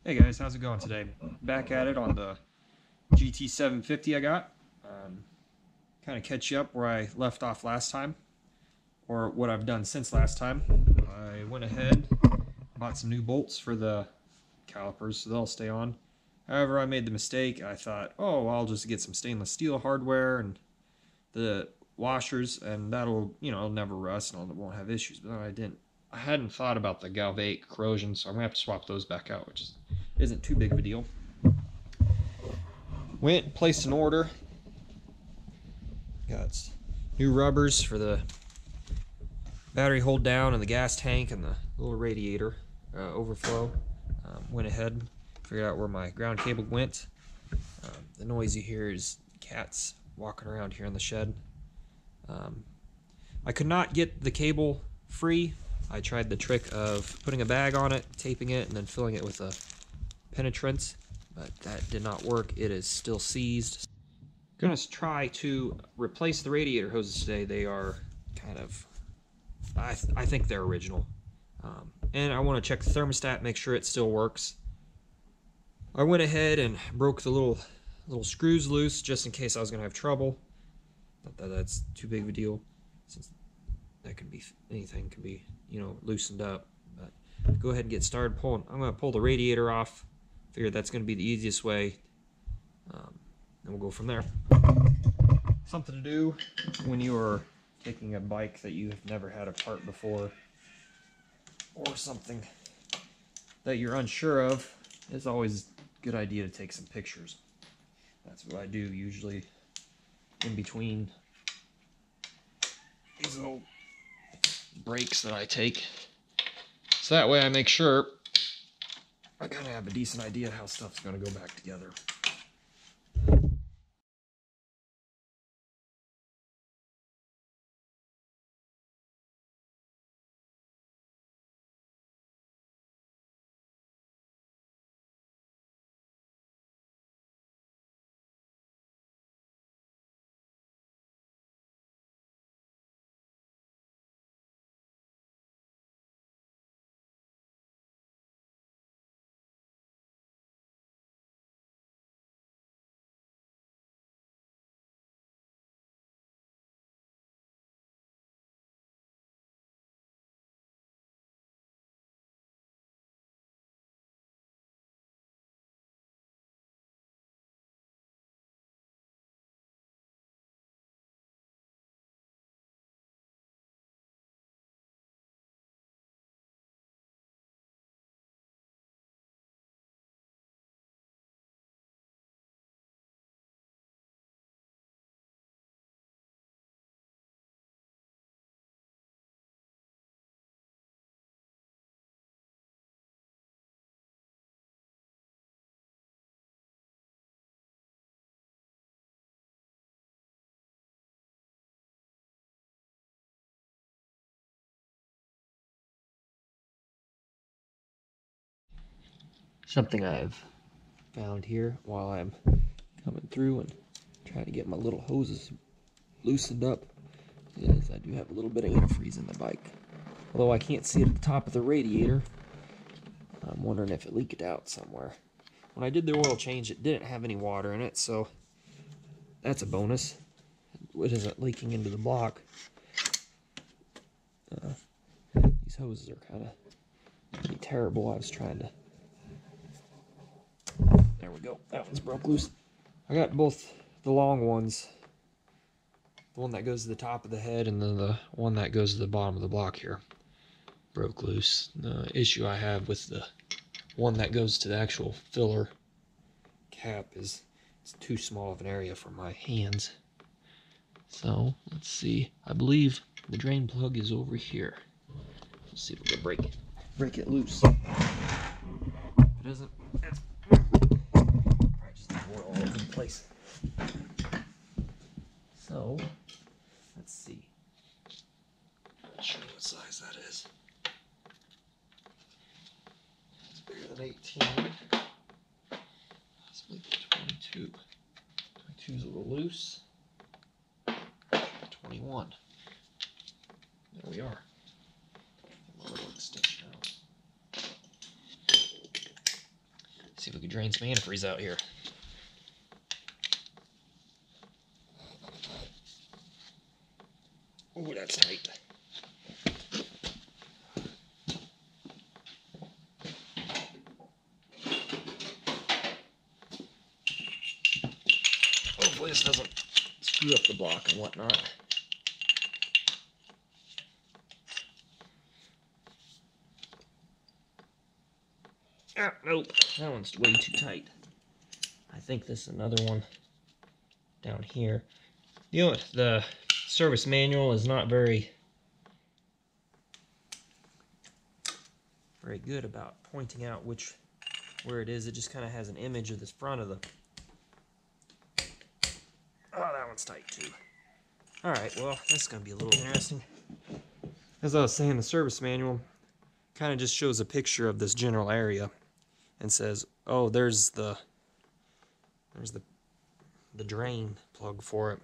Hey guys, how's it going today? Back at it on the GT750 I got. Kind of catch you up where I left off last time, or what I've done since last time. I went ahead, bought some new bolts for the calipers so they'll stay on. However, I made the mistake. I thought, oh, I'll just get some stainless steel hardware and the washers, and that'll, it'll never rust and it won't have issues. But I didn't. I hadn't thought about the galvanic corrosion, so I'm gonna have to swap those back out, which isn't too big of a deal. Went, placed an order. Got new rubbers for the battery hold down and the gas tank and the little radiator overflow. Went ahead, figured out where my ground cable went. The noise you hear is cats walking around here in the shed. I could not get the cable free. I tried the trick of putting a bag on it, taping it, and then filling it with a penetrant, but that did not work. It is still seized. Gonna try to replace the radiator hoses today. They are kind of, I think they're original. And I want to check the thermostat, make sure it still works. I went ahead and broke the little screws loose just in case I was gonna have trouble. Not that that's too big of a deal, since that can be, anything can be, loosened up. But go ahead and get started pulling. I'm gonna pull the radiator off. Figured that's gonna be the easiest way. And we'll go from there. Something to do when you are taking a bike that you have never had apart before, or something that you're unsure of, it's always a good idea to take some pictures. That's what I do usually in between these little breaks that I take. So that way I make sure I kind of have a decent idea how stuff's going to go back together. Something I've found here while I'm coming through and trying to get my little hoses loosened up is I do have a little bit of antifreeze in the bike. Although I can't see it at the top of the radiator, I'm wondering if it leaked out somewhere. When I did the oil change, it didn't have any water in it, so that's a bonus. It isn't leaking into the block. These hoses are kind of pretty terrible. I was trying to... There we go. That one's broke loose. I got both the long ones. The one that goes to the top of the head and then the one that goes to the bottom of the block here. Broke loose. The issue I have with the one that goes to the actual filler cap is it's too small of an area for my hands. So, let's see. I believe the drain plug is over here. Let's see if we can break it loose. If it isn't, it's probably just oil all over the place. So, let's see. I'm not sure what size that is. It's bigger than 18. Possibly 22. 22 is a little loose. 21. There we are. A little extension out. See if we can drain some antifreeze out here. Oh, that's tight. Hopefully this doesn't screw up the block and whatnot. Ah, nope, that one's way too tight. I think there's another one down here. You know, the service manual is not very good about pointing out where it is. It just kind of has an image of this front of the... Oh, that one's tight too. Alright, well, this is going to be a little interesting. As I was saying, the service manual kind of just shows a picture of this general area and says, oh, there's the drain plug for it.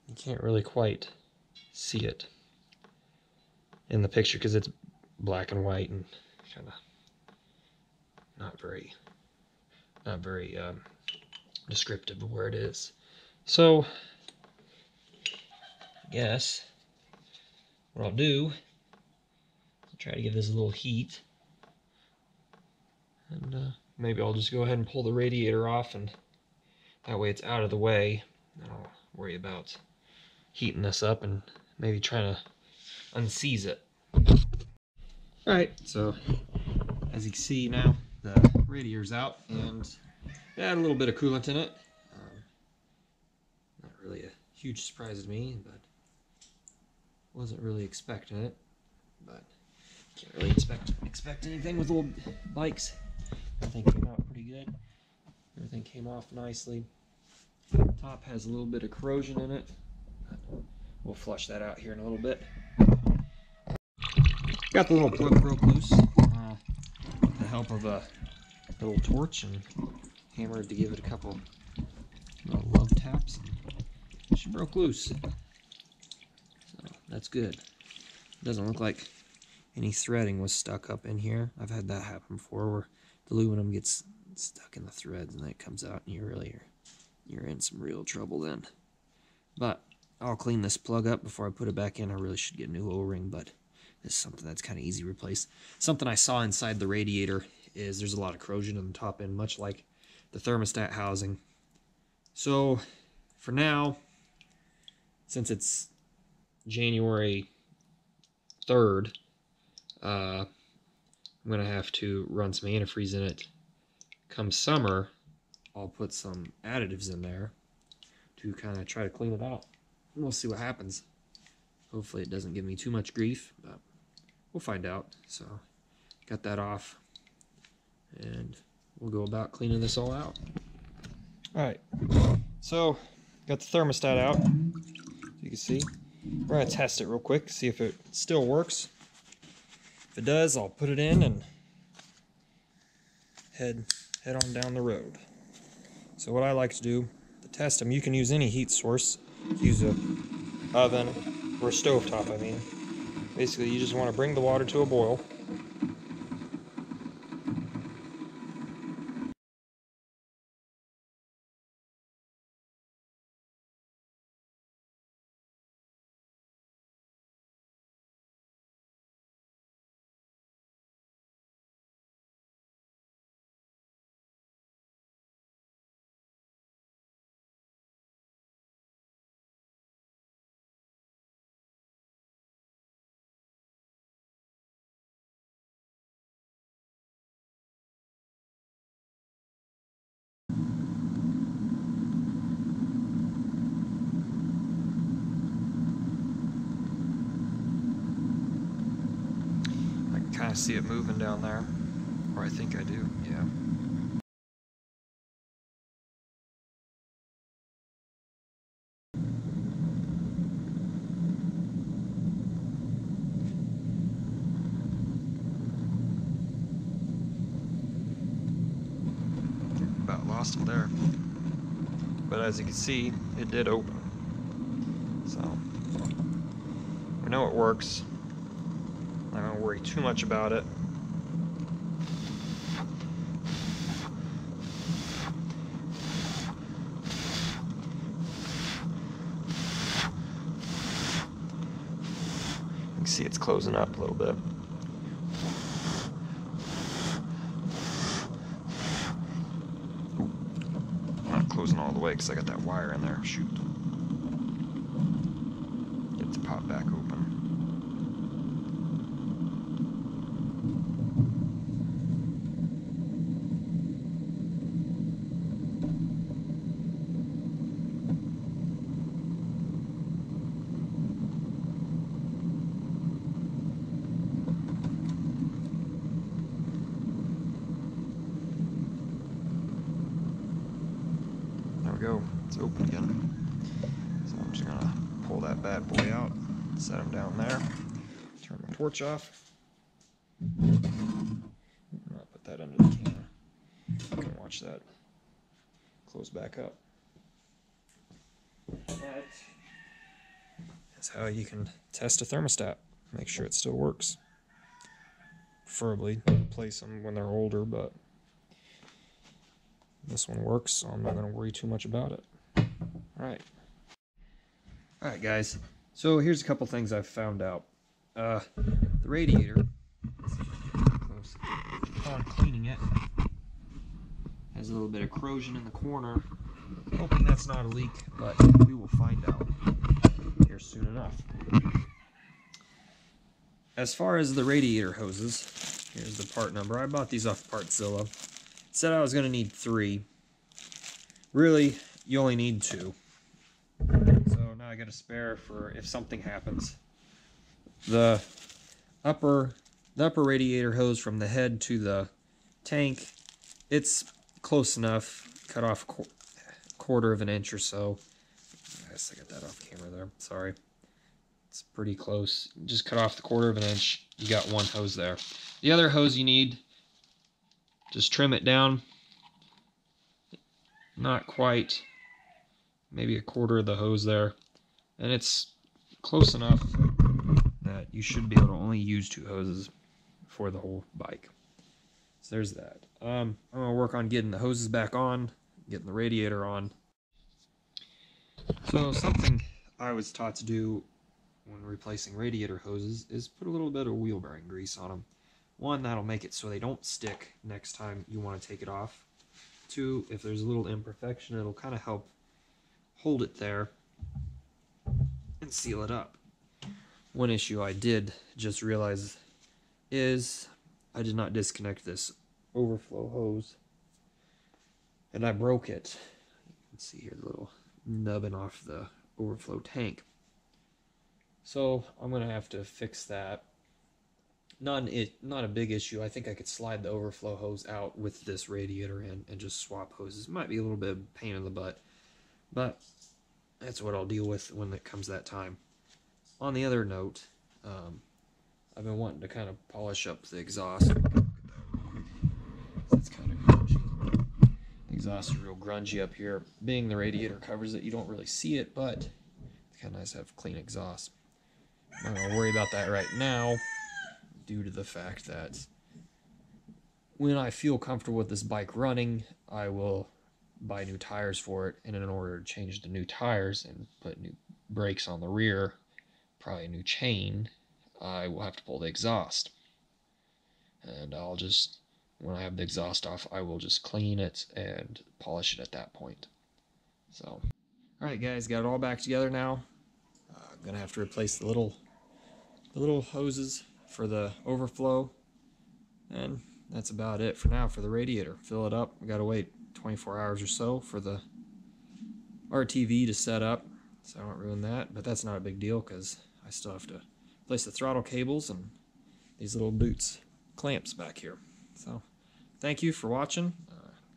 You can't really quite see it in the picture because it's black and white and kind of not very descriptive of where it is. So I guess what I'll do, I'll try to give this a little heat, and maybe I'll just go ahead and pull the radiator off, and that way it's out of the way. I don't worry about heating this up and maybe trying to unseize it. Alright, so as you can see now, the radiator's out, and it had a little bit of coolant in it. Not really a huge surprise to me, but wasn't really expecting it. But can't really expect anything with old bikes. Everything came out pretty good. Everything came off nicely. Top has a little bit of corrosion in it. We'll flush that out here in a little bit. Got the little plug broke loose with the help of a little torch, and hammered to give it a couple little love taps. She broke loose. So that's good. Doesn't look like any threading was stuck up in here. I've had that happen before, where the aluminum gets stuck in the threads and then it comes out, and you're in some real trouble then. But I'll clean this plug up before I put it back in. I really should get a new O-ring, but this is something that's kind of easy to replace. Something I saw inside the radiator is there's a lot of corrosion on the top end, much like the thermostat housing. So for now, since it's January 3rd, I'm going to have to run some antifreeze in it. Come summer, I'll put some additives in there to kind of try to clean it out. And we'll see what happens. Hopefully it doesn't give me too much grief, but we'll find out. So got that off, and we'll go about cleaning this all out. Alright, so got the thermostat out, as you can see. We're going to test it real quick, see if it still works. If it does, I'll put it in and head on down the road. So what I like to do to test them, you can use any heat source. Use a oven or a stovetop, I mean. Basically, you just want to bring the water to a boil. Kind of see it moving down there, or I think I do, yeah. About lost it there, but as you can see, it did open. So we know it works. I don't worry too much about it. see it's closing up a little bit. Not closing all the way because I got that wire in there. Shoot. Get it to pop back open. There we go, it's open again. So I'm just gonna pull that bad boy out, set him down there, turn my torch off. I'll put that under the camera. You can watch that close back up. That's how you can test a thermostat. Make sure it still works. Preferably replace them when they're older, but this one works, so I'm not going to worry too much about it. Alright guys, so here's a couple things I've found out. The radiator, upon cleaning it, has a little bit of corrosion in the corner. Hoping that's not a leak, but we will find out here soon enough. As far as the radiator hoses, here's the part number. I bought these off Partzilla. Said I was going to need 3. Really, you only need 2. So now I got a spare for if something happens. The upper radiator hose from the head to the tank, it's close enough. Cut off a quarter of an inch or so. I guess I got that off camera there. Sorry. It's pretty close. Just cut off the quarter of an inch. You got one hose there. The other hose you need, just trim it down. Not quite. Maybe a quarter of the hose there. And it's close enough that you should be able to only use 2 hoses for the whole bike. So there's that. I'm going to work on getting the hoses back on, getting the radiator on. So something I was taught to do when replacing radiator hoses is put a little bit of wheel bearing grease on them. 1, that'll make it so they don't stick next time you want to take it off. 2, if there's a little imperfection, it'll kind of help hold it there and seal it up. One issue I did just realize is I did not disconnect this overflow hose, and I broke it. You can see here the little nubbing off the overflow tank. So I'm going to have to fix that. Not a big issue. I think I could slide the overflow hose out with this radiator in and just swap hoses. Might be a little bit of a pain in the butt, but that's what I'll deal with when it comes that time. On the other note, I've been wanting to kind of polish up the exhaust. It's kind of grungy. The exhaust is real grungy up here. Being the radiator covers it, you don't really see it, but it's kind of nice to have clean exhaust. I'm not going to worry about that right now, due to the fact that when I feel comfortable with this bike running, I will buy new tires for it, and in order to change the new tires and put new brakes on the rear, probably a new chain, I will have to pull the exhaust. And I'll just, when I have the exhaust off, I will just clean it and polish it at that point. So, alright guys, got it all back together now. I'm going to have to replace the little hoses for the overflow, and that's about it for now for the radiator. Fill it up. We got to wait 24 hours or so for the RTV to set up, so I won't ruin that, but that's not a big deal because I still have to place the throttle cables and these little boots clamps back here. So thank you for watching.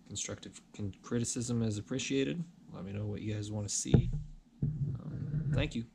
Constructive criticism is appreciated. Let me know what you guys want to see. Thank you.